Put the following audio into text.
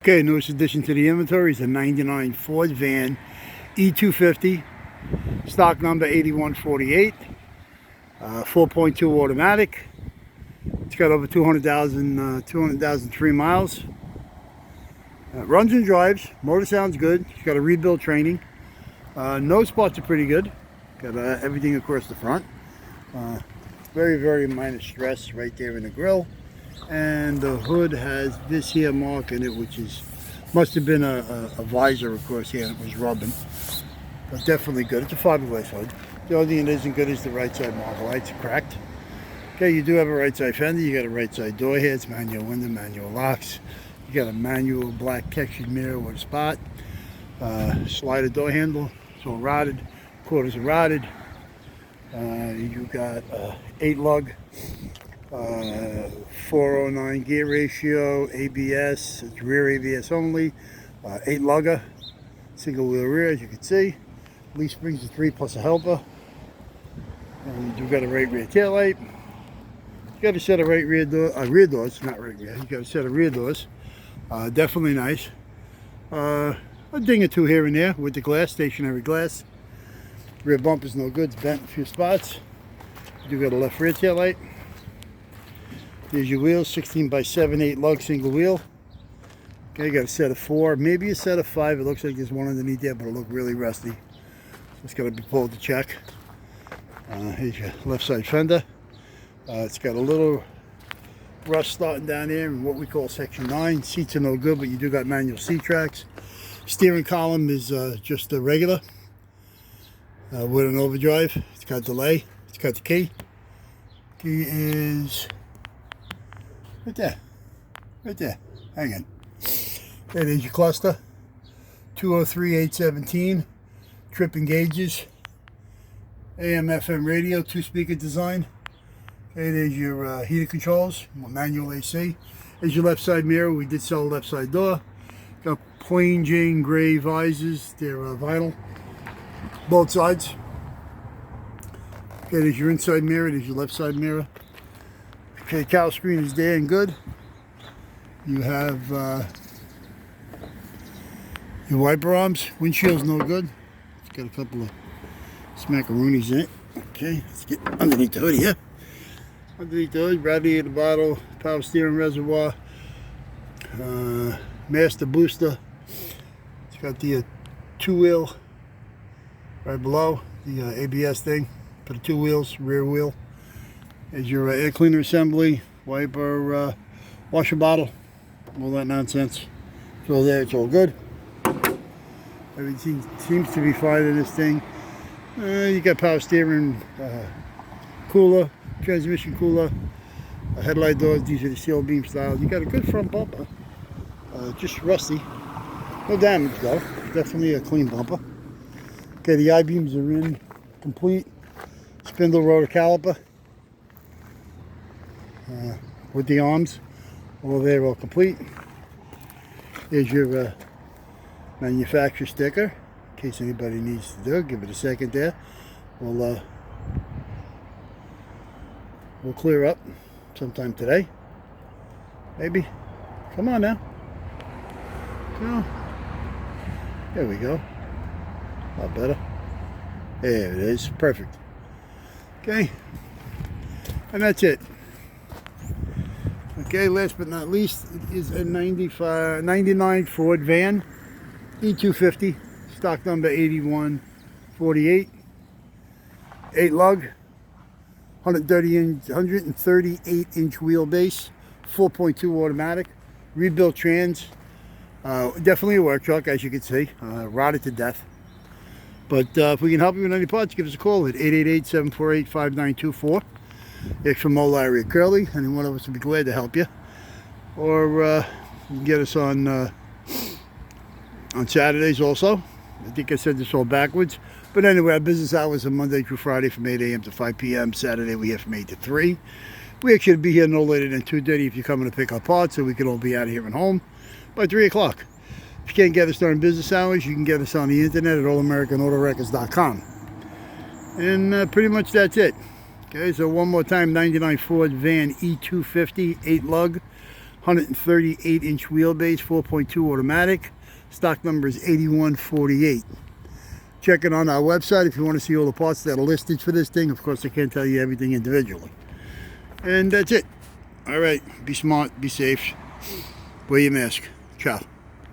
Okay, newest addition to the inventory is a 99 Ford Van E250, stock number 8148, 4.2 automatic. It's got over 200,003 miles. Runs and drives. Motor sounds good. It's got a rebuild training. Nose spots are pretty good. Got everything across the front. Very, very minor stress right there in the grill. And the hood has this here mark in it, which is must have been a visor across here, and it was rubbing, but definitely good. It's a fiberglass hood. The only thing that isn't good is the right side marker lights are cracked. Okay, you do have a right side fender. You got a right side door here. It's manual window, manual locks. You got a manual black textured mirror with a spot. Slider door handle. It's all rotted. Quarters are rotted. You got 8 lug. 409 gear ratio, ABS, it's rear ABS only, 8 lugger, single wheel rear, as you can see. Leaf springs are 3 plus a helper. And you do got a right rear tail light. You got a set of right rear doors, not right rear. You got a set of rear doors. Definitely nice. A ding or two here and there with the glass, stationary glass. Rear bumper's no good, it's bent in a few spots. You do got a left rear tail light. There's your wheels, 16 by 7, 8 lug single wheel. Okay, got a set of 4, maybe a set of 5. It looks like there's one underneath there, but it looks really rusty. It's got to be pulled to check. Here's your left side fender. It's got a little rust starting down there in what we call section 9. Seats are no good, but you do got manual seat tracks. Steering column is just a regular with an overdrive. It's got delay. It's got the key. Key is right there, hang on. There is your cluster, 203/817, tripping gauges, AM FM radio, 2-speaker design. Okay, there's your heater controls, manual AC. There's your left side mirror. We did sell a left side door. Got plain Jane gray visors, they're vinyl, both sides. Okay, there's your inside mirror, there's your left side mirror. Okay, cowl screen is there and good. You have your wiper arms. Windshield's no good. It's got a couple of smackaroonies in it. Okay, let's get underneath the hood here. Underneath the hood, radiator bottle, power steering reservoir, master booster. It's got the 2-wheel right below, the ABS thing for the 2 wheels, rear wheel. There's your air cleaner assembly, wiper, washer bottle, all that nonsense. It's all there, it's all good. Everything seems to be fine in this thing. You got power steering, cooler, transmission cooler, headlight doors. These are the steel beam styles. You got a good front bumper, just rusty. No damage though, definitely a clean bumper. Okay, the I-beams are in, complete. Spindle rotor caliper. With the arms all there, all complete. Here's your manufacturer sticker in case anybody needs to do it. Give it a second there. We'll clear up sometime today, maybe. Come on now. Go. There we go. A lot better. There it is. Perfect. Okay, and that's it. Okay, last but not least, it is a 99 Ford Van E250, stock number 8148, 8 lug, 138-inch wheelbase, 4.2 automatic, rebuilt trans. Definitely a work truck, as you can see, rotted to death. But if we can help you with any parts, give us a call at 888-748-5924. Extra Mole area Curly, any one of us would be glad to help you. Or you can get us on Saturdays also. I think I said this all backwards. But anyway, our business hours are Monday through Friday from 8 a.m. to 5 p.m. Saturday we have from 8 to 3. We actually be here no later than 2:30 if you're coming to pick up parts, so we can all be out of here and home by 3 o'clock. If you can't get us during business hours, you can get us on the internet at allamericanautorecords.com. And pretty much that's it. Okay, so one more time, 99 Ford Van E250, 8 lug, 138-inch wheelbase, 4.2 automatic. Stock number is 8148. Check it on our website if you want to see all the parts that are listed for this thing. Of course, I can't tell you everything individually. And that's it. All right, be smart, be safe, wear your mask. Ciao.